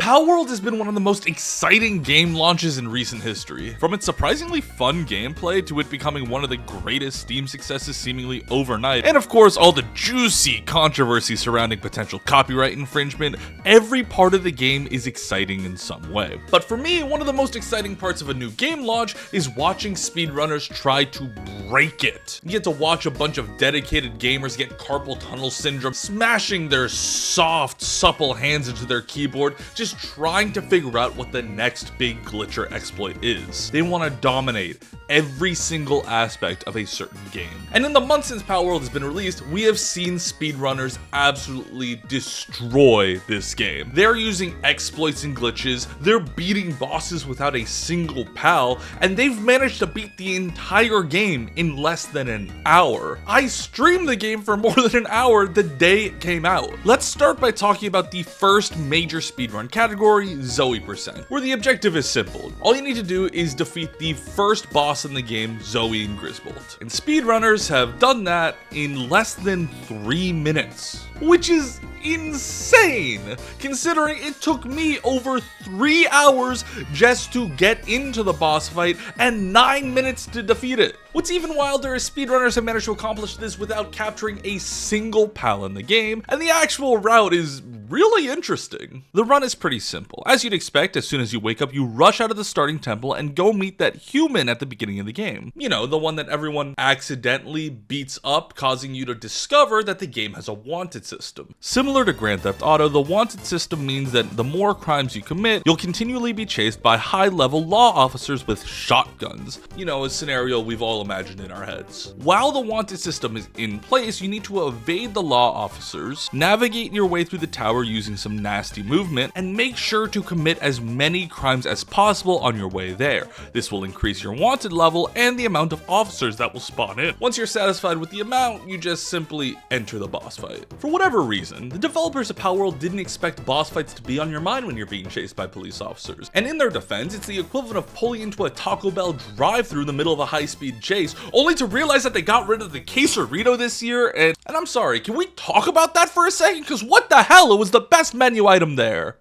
Palworld has been one of the most exciting game launches in recent history. From its surprisingly fun gameplay to it becoming one of the greatest Steam successes seemingly overnight, and of course all the juicy controversy surrounding potential copyright infringement, every part of the game is exciting in some way. But for me, one of the most exciting parts of a new game launch is watching speedrunners try to break it. You get to watch a bunch of dedicated gamers get carpal tunnel syndrome, smashing their soft, supple hands into their keyboard, just trying to figure out what the next big glitch or exploit is. They want to dominate every single aspect of a certain game. And in the months since Palworld has been released, we have seen speedrunners absolutely destroy this game. They're using exploits and glitches, they're beating bosses without a single pal, and they've managed to beat the entire game in less than an hour. I streamed the game for more than an hour the day it came out. Let's start by talking about the first major speedrun category, Zoe %, where the objective is simple. All you need to do is defeat the first boss in the game, Zoe and Griswold. And speedrunners have done that in less than 3 minutes, which is insane, considering it took me over 3 hours just to get into the boss fight and 9 minutes to defeat it. What's even wilder is speedrunners have managed to accomplish this without capturing a single pal in the game, and the actual route is really interesting. The run is pretty simple. As you'd expect, as soon as you wake up, you rush out of the starting temple and go meet that human at the beginning of the game. You know, the one that everyone accidentally beats up, causing you to discover that the game has a wanted system. Similar to Grand Theft Auto, the wanted system means that the more crimes you commit, you'll continually be chased by high-level law officers with shotguns. You know, a scenario we've all imagined in our heads. While the wanted system is in place, you need to evade the law officers, navigate your way through the tower using some nasty movement, and make sure to commit as many crimes as possible on your way there. This will increase your wanted level and the amount of officers that will spawn in. Once you're satisfied with the amount, you just simply enter the boss fight. For whatever reason, the developers of Palworld didn't expect boss fights to be on your mind when you're being chased by police officers. And in their defense, it's the equivalent of pulling into a Taco Bell drive-thru in the middle of a high-speed chase, only to realize that they got rid of the quesarito this year, and I'm sorry, can we talk about that for a second? Because what the hell, it was the best menu item there.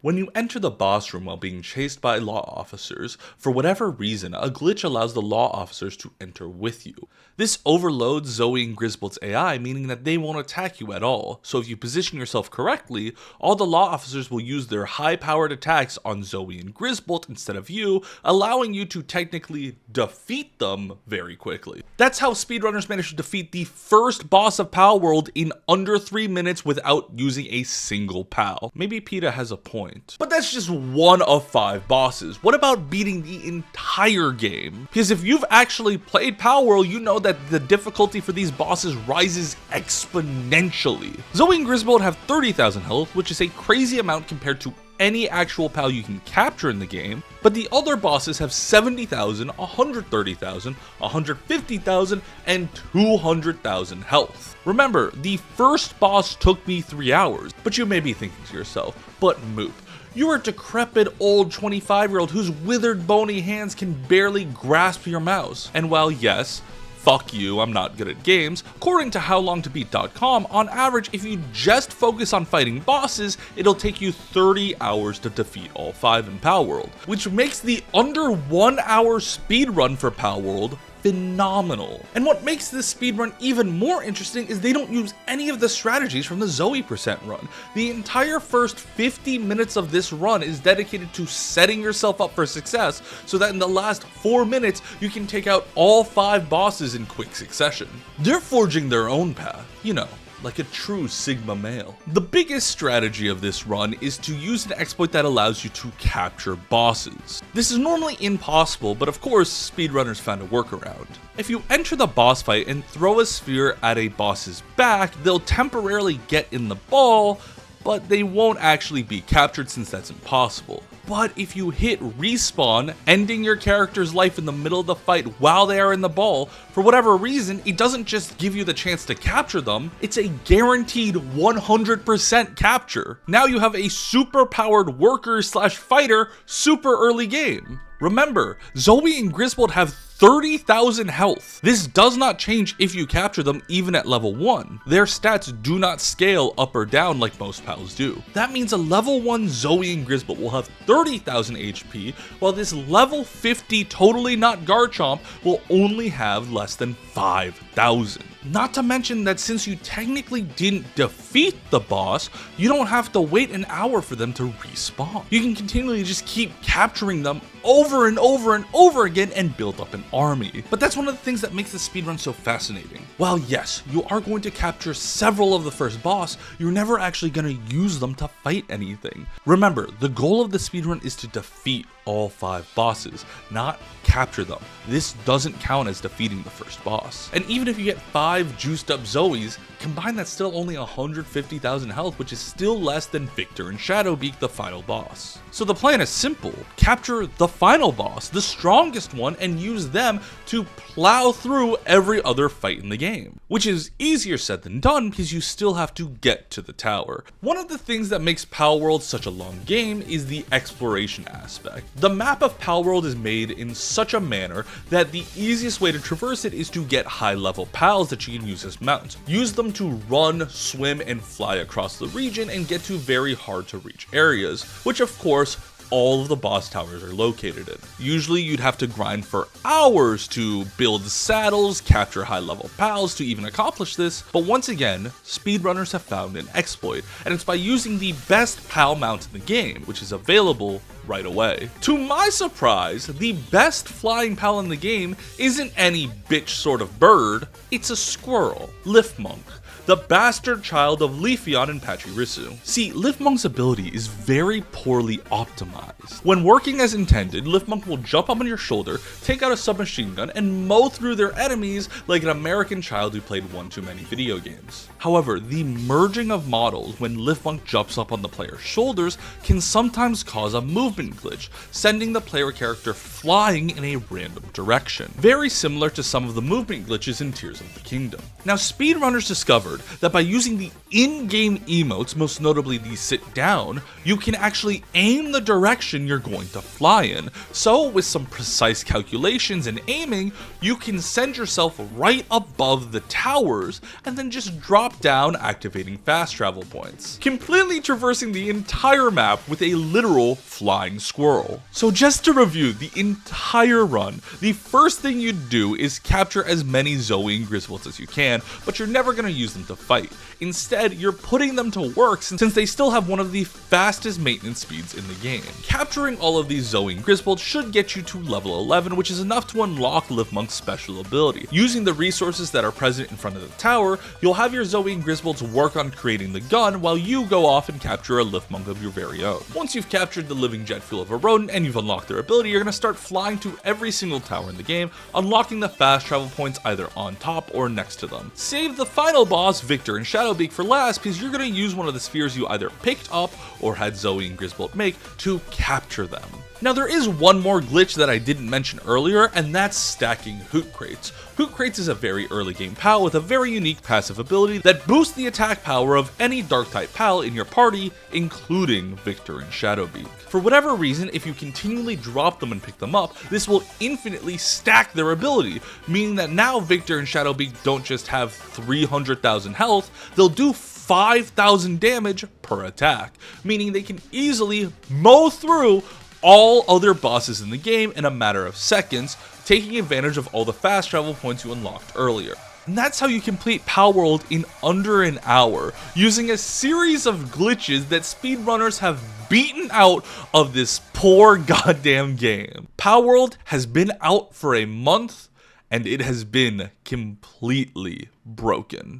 When you enter the boss room while being chased by law officers, for whatever reason, a glitch allows the law officers to enter with you. This overloads Zoe and Griswold's AI, meaning that they won't attack you at all. So if you position yourself correctly, all the law officers will use their high-powered attacks on Zoe and Griswold instead of you, allowing you to technically defeat them very quickly. That's how speedrunners managed to defeat the first boss of Palworld in under 3 minutes without using a single pal. Maybe PETA has a point. But that's just one of 5 bosses. What about beating the entire game? Because if you've actually played Palworld, you know that the difficulty for these bosses rises exponentially. Zoe and Griswold have 30,000 health, which is a crazy amount compared to any actual pal you can capture in the game, but the other bosses have 70,000, 130,000, 150,000, and 200,000 health. Remember, the first boss took me 3 hours, but you may be thinking to yourself, but Moop, you're a decrepit old 25-year-old whose withered bony hands can barely grasp your mouse. And while yes, fuck you, I'm not good at games, according to HowLongToBeat.com, on average, if you just focus on fighting bosses, it'll take you 30 hours to defeat all 5 in Palworld, which makes the under 1 hour speedrun for Palworld phenomenal. And what makes this speedrun even more interesting is they don't use any of the strategies from the Zoe % run. The entire first 50 minutes of this run is dedicated to setting yourself up for success so that in the last 4 minutes you can take out all 5 bosses in quick succession. They're forging their own path, you know, like a true Sigma male. The biggest strategy of this run is to use an exploit that allows you to capture bosses. This is normally impossible, but of course, speedrunners found a workaround. If you enter the boss fight and throw a sphere at a boss's back, they'll temporarily get in the ball, but they won't actually be captured since that's impossible. But if you hit respawn, ending your character's life in the middle of the fight while they are in the ball, for whatever reason, it doesn't just give you the chance to capture them, it's a guaranteed 100% capture. Now you have a super powered worker/fighter super early game. Remember, Zoe and Griswold have 30,000 health. This does not change if you capture them even at level 1. Their stats do not scale up or down like most pals do. That means a level 1 Zoe and Grisbolt will have 30,000 HP, while this level 50 totally not Garchomp will only have less than 5,000. Not to mention that since you technically didn't defeat the boss, you don't have to wait an hour for them to respawn. You can continually just keep capturing them over and over and over again and build up an army. But that's one of the things that makes the speedrun so fascinating. While yes, you are going to capture several of the first boss, you're never actually going to use them to fight anything. Remember, the goal of the speedrun is to defeat all 5 bosses, not capture them. This doesn't count as defeating the first boss. And even if you get 5 juiced up Zoes, combined that's still only 150,000 health, which is still less than Victor and Shadowbeak, the final boss. So the plan is simple: capture the final boss, the strongest one, and use them to plow through every other fight in the game. Which is easier said than done because you still have to get to the tower. One of the things that makes Palworld such a long game is the exploration aspect. The map of Palworld is made in such a manner that the easiest way to traverse it is to get high level pals that you can use as mounts. Use them to run, swim, and fly across the region and get to very hard to reach areas, which of course all of the boss towers are located in. Usually you'd have to grind for hours to build saddles, capture high level pals to even accomplish this, but once again, speedrunners have found an exploit, and it's by using the best pal mount in the game, which is available right away. To my surprise, the best flying pal in the game isn't any bitch sort of bird, it's a squirrel, Lifmunk, the bastard child of Leafeon and Pachirisu. See, Lifmunk's ability is very poorly optimized. When working as intended, Lifmunk will jump up on your shoulder, take out a submachine gun, and mow through their enemies like an American child who played one too many video games. However, the merging of models when Lifmunk jumps up on the player's shoulders can sometimes cause a movement glitch, sending the player character flying in a random direction. Very similar to some of the movement glitches in Tears of the Kingdom. Now, speedrunners discovered that by using the in-game emotes, most notably the sit down, you can actually aim the direction you're going to fly in. So with some precise calculations and aiming, you can send yourself right above the towers and then just drop down, activating fast travel points, completely traversing the entire map with a literal flying squirrel. So just to review the entire run, the first thing you'd do is capture as many Zoe and Griswolds as you can, but you're never going to use them to fight. Instead, you're putting them to work since they still have one of the fastest maintenance speeds in the game. Capturing all of these Zoe and Griswold should get you to level 11, which is enough to unlock Lifmunk's special ability. Using the resources that are present in front of the tower, you'll have your Zoe and Griswolds work on creating the gun while you go off and capture a Lifmunk of your very own. Once you've captured the living jet fuel of a rodent and you've unlocked their ability, you're going to start flying to every single tower in the game, unlocking the fast travel points either on top or next to them. Save the final boss, Victor and Shadowbeak, for last because you're going to use one of the spheres you either picked up or had Zoe and Grisbolt make to capture them. Now there is one more glitch that I didn't mention earlier, and that's stacking Hoot Crates. Hoot Crates is a very early game pal with a very unique passive ability that boosts the attack power of any dark type pal in your party, including Victor and Shadowbeak. For whatever reason, if you continually drop them and pick them up, this will infinitely stack their ability, meaning that now Victor and Shadowbeak don't just have 300,000 health, they'll do 5,000 damage per attack, meaning they can easily mow through all other bosses in the game in a matter of seconds, taking advantage of all the fast travel points you unlocked earlier. And that's how you complete Palworld in under an hour, using a series of glitches that speedrunners have beaten out of this poor goddamn game. Palworld has been out for a month, and it has been completely broken.